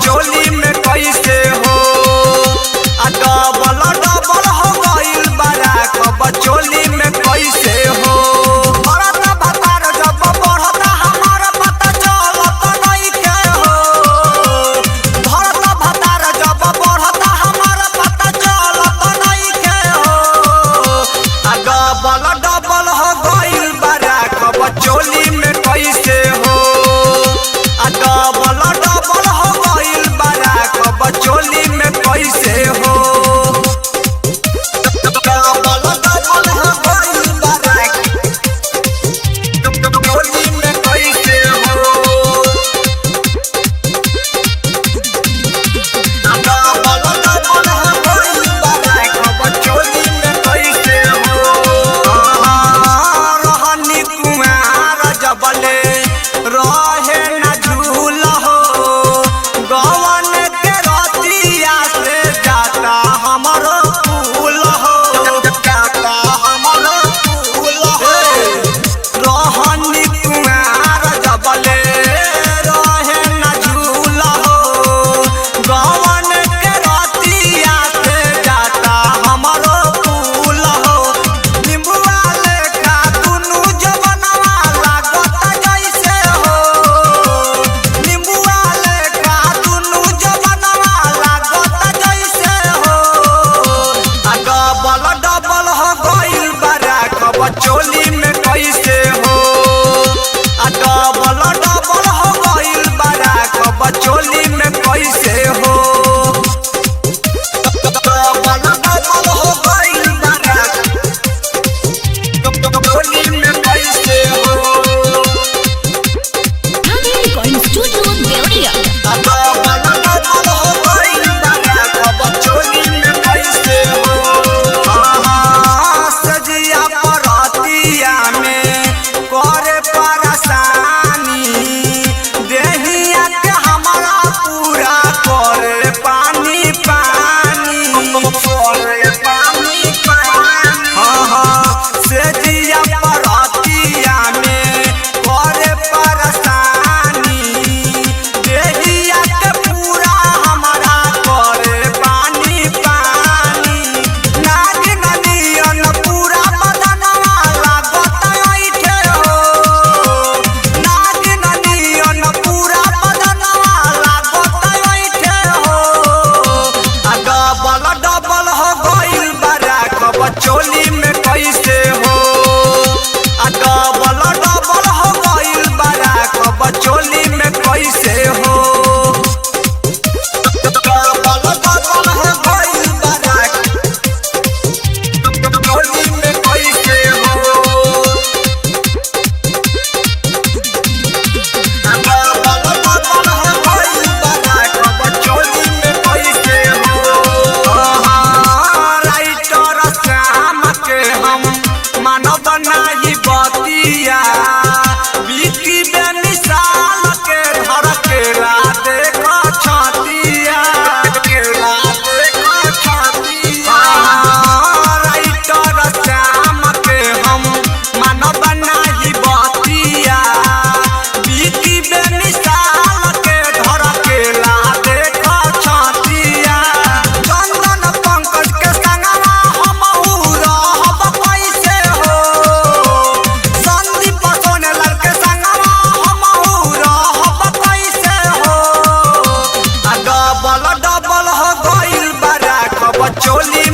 चोली में कैसे हो डबल डबल हो गइल बारा कब चोली में कैसे हो बढ़ता भतार जब बढ़ता हमारा पता चलत नहीं के हो बढ़ता भतार जब बढ़ता हमारा पता चलत नहीं के हो डबल डबल हो गइल बारा कब चोली में कैसे हो डबल डबल हो गइल बारा कब चोली में कैसे हो रहे न झूल हो गवन के रतिया से जाता हमरो फूल हो जाता हमरो फूल हो रहनी कुमार जबले रहे न झूल हो गवन के रतिया से जाता हमरो फूल हो निम्बुआ लेखा दुनु जवनवा लागत जैसे हो निम्बुआ लेखा दुनु जवनवा लागत जैसे हो डबल डबल हो गइल बारा कब चोली में कैसे हो डबल डबल हो गइल बारा कब चोली में कैसे हो डबल डबल हो गइल बारा चोली में कैसे हो Recording Studio Deoria. Double double हो गइल बारा कब चोली में कैसे हो सजिया परतिया में करे परेशानी देहिया के हमारा पूरा करे पानी पानी करे पानी पानी सजिया परतिया में करे परेशानी देहिया के पूरा हमारा करे पानी पानी नाग नदियन पूरा बदनवा लागत ऐठे हो नाग नदियन पूरा बदनवा लागत ऐठे हो डबल डबल हो गइल बारा कब चोली में कैसे हो डबल डबल हो गइल बारा कब चोली में कैसे हो डबल डबल हो गइल बारा चोली में कैसे हो डबल डबल हो गइल बारा कब चोली में कैसे हो राइटर श्याम के हम मानव नाही बतिया बीती बेमिसाल के धर केला देख छतिया केला देख छतिया राइटर श्याम के हम मानव नाही बतिया बीती बेमिसाल के धर केला देख छतिया चंदन पंकज के संगवा हमहू रहब कैसे हो संदीप सोनेलाल के संगवा हमहू रहब कैसे हो डबल डबल हो गइल बारा कब चोली